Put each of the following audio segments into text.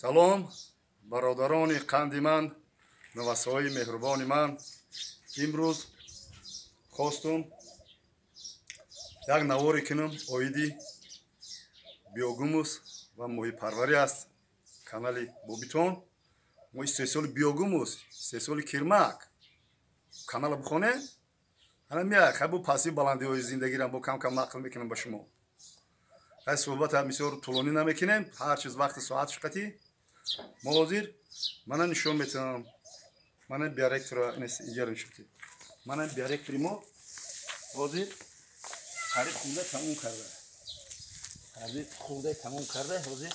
салом бародарони қанди ман, навасаҳои меҳрубони ман. имрӯз хостум як наворе кунам оиди биогумус ва моҳипарварӣ аст. канали бобитон мо истеҳсоли биогумус, истеҳсоли кирмак канала бихонем. ана меяк хабу паси баландиҳои зиндагиро бо кам кам нақл мекунам ба шумо. хай суҳбата бисёр тӯлонӣ намекунем. ҳар чиз вақти соати қати. мо ҳозир мана нишон метавонам. мана биоректора иҷара нишоти. мана биоректори мо ҳозир қариб хурда тамом карда. қариб хурда тамом карда ҳозир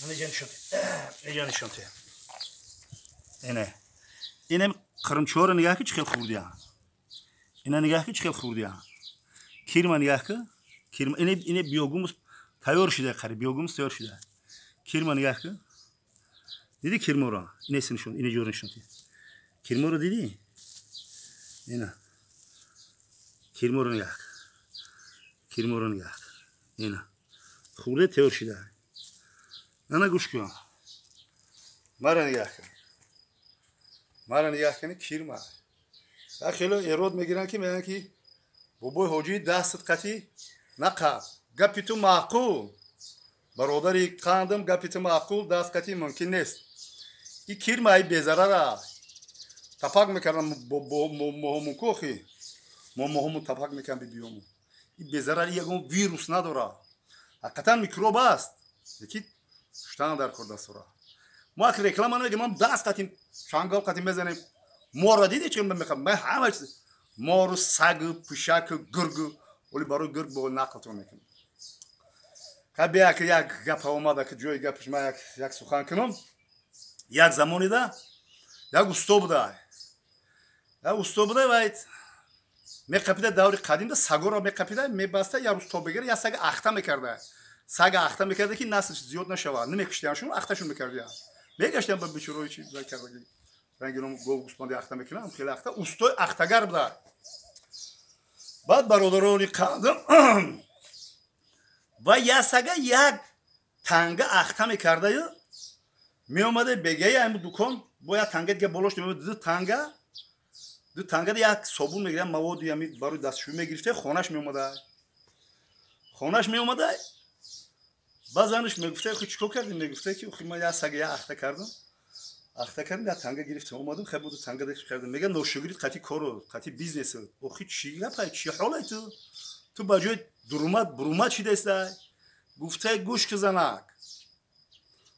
мана иҷа нишоти. инем қирмчуҳоро нигаҳ ки чӣ хел хурдия. ина нигаҳ ки чӣ хел хурдия. кирма нигаҳ ки кирма ине биогумус тайёр шуда, қариб биогумус тайёр шуда. кирма нигаҳ ки диди кирморо. инеси нишон, ине ҷора нишонти. кирморо диди? ина кирморо нигаҳ ки. кирморо нигаҳ ки. ина хурда тайёр шуда. ана гӯш кун. мара нигаҳ ки. мара нигаҳ кини кирма. як хело эрод мегиранд ки мегӯянд ки бобои ҳоҷӣ дастат қатӣ нақаб. гапи ту маъқул. бародари қандам гапи ту маъқул, даст қатӣ мумкин нест. и кирмаи безарара тапак мекардам бо моҳамун кохи. мо моҳамун тапак мекардам бибиёмун. и безарари ягон вирус надора. ҳақиқатан микроб аст. лекин штан дар кор дастора. мо як реклама намегирем, мо даст қатим чангал қатим мезанем. моро диди чӣ мехам? мен ҳама чиз мору, сагу, пушаку, гургу оли барои гург бо нақлтон мекунам. кабия ки як гап омада ки ҷои гапиш ман як сухан кунам. як замонида як усто буда. як усто буда вайт меқапида даври қадимда сагоро меқапида мебаста як рӯз тоб бегира як сага ахта мекарда. сага ахта мекарда ки наслш зиёд нашавад. намекуштияншон ахташон мекардия. мегаштиям ба бичораи чи кардаги рангином гов гӯсмонди ахта мекунам. хеле ахта устои ахтагар буда. баъд бародарони қандам ва як сага як танга ахта мекардаю. меомада бегаи ами дукон бо як танга дига болош меомада ду танга як собун мегирам маводи ами барои дастшӯӣ мегирифта хонаш меомада. хонаш меомада ба занаш мегуфта ки чӣ кор кардем? мегуфта ки охи ман як сага як ахта кардам. ахта кардам як танга гирифтам омадам. хай буду танга деш кардам. мега ношугирит қати коро, қати бизнес. охи чӣ гапай? чӣ ҳолай ту? ту ба ҷои дурумат бурумат шидастай? гуфтай гӯш ки занак.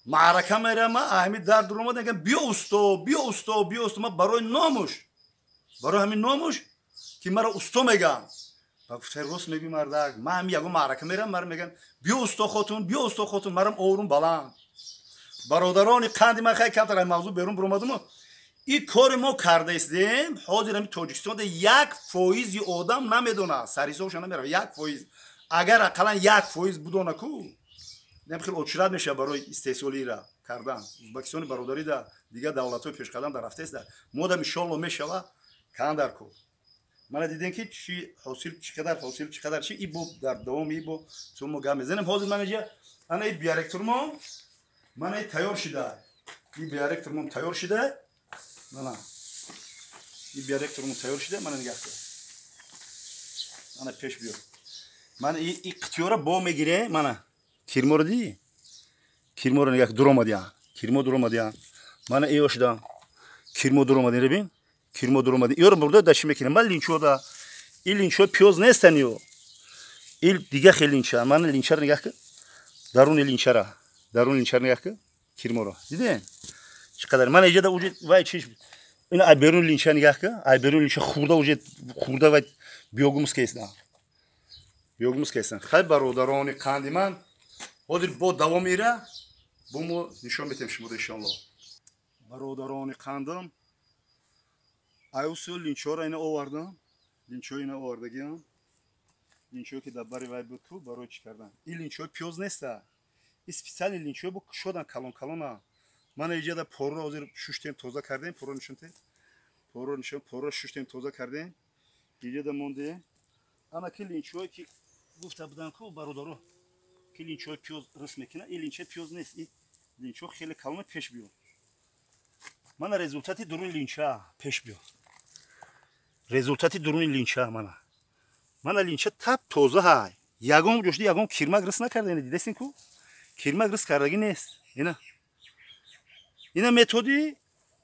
маърака мерам ами дар дурумат мегам биё усто, биё усто, биё усто. ман барои номуш, барои ҳамин номуш ки маро усто мегам. ба гуфтай рост мегӯй мардак. ман ҳами ягон маърака мерам, маро меган биё усто хотун, биё усто хотун. марам орум баланд. бародарони қанди ман хай камтар ай мавзӯъ берун буромадам. и кори мо карда истем. ҳозир ами тоҷикистонда 1% одам намедонад. сарҳисобша намеравад. 1%. агар ақаллан 1% будона ку нем хел очират меша барои истеҳсолира кардан. ӯзбекистони бародарида дига давлатҳои пешқадам дар рафтаеста. модам иншолло мешава кандар ку. мана дидем ки чи ҳосил чӣ қадар чи и бо дар давоми бо чун мо гап мезанем. ҳозир ман инҷа ана и биоректор мо мана и тайёр шуда. и биоректор мо тайёр шуда. мана и биоректор мо тайёр шуда. мана нигаҳ кун. мана пеш биё. мана и қитиёра бо мегире. мана кирморо диди? кирморо нигаҳ дуромадия. кирмо дуромадия. мана иё шуда. кирмо дуромади бибин. кирмо дуромади. иёро бурда да чӣ мекунем? ман линчода. и линчо пиёз нестан ё. и дига хел линча. мана линчаро нигаҳ кун. даруни линчара. даруни линчаро нигаҳ кун. кирморо. диде? чӣ қадар. мана иҷада уҷе вай чиш. ина ай беруни линча нигаҳ кун. ай беруни линча хурда уҷе хурда вай биогумус кеста. биогумус кеста. хай бародарони қанди ман ҳозир бо давом ира бо мо нишон метем шумода иншолло. бародарони қандам айусу линчоро ина овардам. линчо ина овардагиам. линчо ки дар бари вай буд ку барои чӣ кардан. ин линчои пиёз неста. ин специали линчои бо кушодан калон калона. мана иҷада порро ҳозир шуштем тоза кардем. порро нишонте. порро нишон. порро шуштем тоза кардем. иҷада монде. ана ки линчое ки гуфта будан ку бародаро ки линчои пиёз рус мекунад. ин линчаи пиёз нест. линчо хеле калон пеш биё. Мана результати дуруни линча пеш биё. Результати дуруни линча мана. Мана линча таб тоза ҳай. Ягон ҷошди ягон кирмак рис накарда ина дидастин ку? Кирмак рис кардаги нест. Ина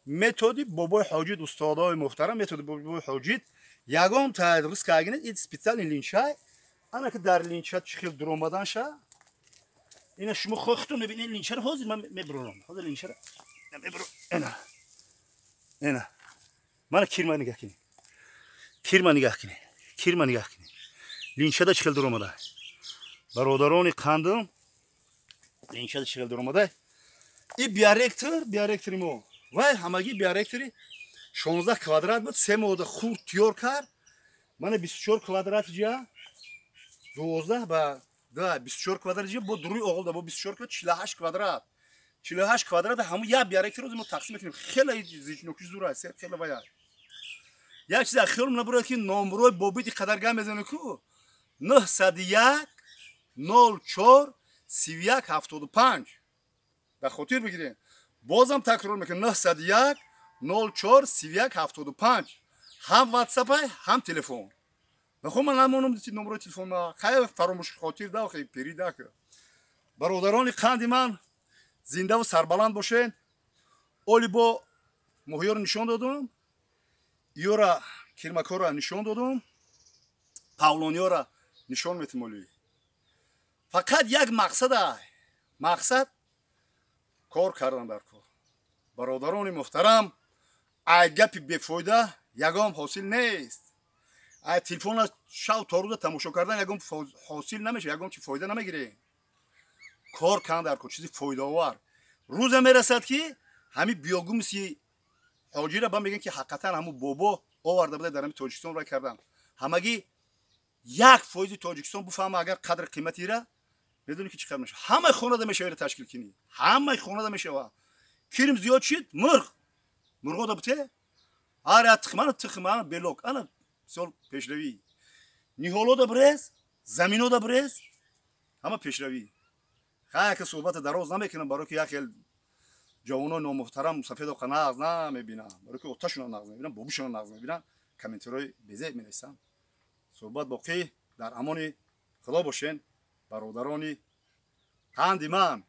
методи бобои ҳоҷид устодои муҳтарам методи бобои ҳоҷид ягон та рис кардаги нест. Ин специални линча. Ана ки дар линча чӣ хел dur омадан ша. Ина шумо хохтун мебинед линчаро ҳозир ман мебурам. Ҳозир линчаро мебурам. Ина. Мана кирма нигоҳ кинед. Кирма нигоҳ кинед. Кирма нигоҳ кинед. Линчада чӣ хел dur омада. Бародарони қандим линчада чӣ хел dur омада. И биоректори мо. Вай ҳамаги биоректори 16 квадрат буд. 3 мода хурд тиёр кард. Мана 24 квадрат ҷа 12 ба 24 квадрат ҷа бо дуруи оғилда бо 24 квадрат 48 квадрат. 48 квадрат ҳаму як биоректор мо тақсим мекунем. Хеле зичнокиш зур аст. Хеле вая. Як чиз ахиром набурад ки номрои бобити қадарга мезанем ку 901 04 31 75. ба хотир бигирем. Бозам такрор мекунем 901 04 31 75. ҳам WhatsApp ҳам телефон. Нахо ман намонам номрои телефон ма хай фаромӯш хотир да хай пери да ки. Бародарони қанди ман зинда ва сарбаланд бошед. Оли бо моҳиёро нишон додум. Иёра кирмакора нишон додум. Павлониёра нишон метим оли. Фақат як мақсад ай. Мақсад кор кардан дар кор. Бародарони муҳтарам, ай гапи бефоида ягон ҳосил нест. ай телефона шав то рӯза тамошо кардан ягон ҳосил намеша, ягон чи фоида намегирем. Кор кан дар кор, чизи фоидаовар. Рӯза мерасад ки ҳами биёгумси ҳоҷира ба мегӯянд ки ҳақиқатан ҳамун бобо оварда буда дар ҳами Тоҷикистон рай кардан. Ҳамаги 1% Тоҷикистон буфаҳма агар қадр қиматира медони ки чӣ қадр мешава. Ҳамаи хонада мешава ташкил кунӣ. Ҳамаи хонада мешава. Кирим зиёд шид, мурғ. Мурғода бute. Ара тихмана белок. Ана сол пешравӣ. Ниҳолода брез, заминода брез. Ҳама пешравӣ. Хай ки суҳбати дароз намекунам барои ки як хел ҷавонони номуҳтарам сафедоқа нағз намебинам. Барои ки оташона нағз мебинам, бобишона нағз мебинам. Комментарои безеб менависам. Суҳбат боқӣ дар амони худо бошен. Бародарони қанди ман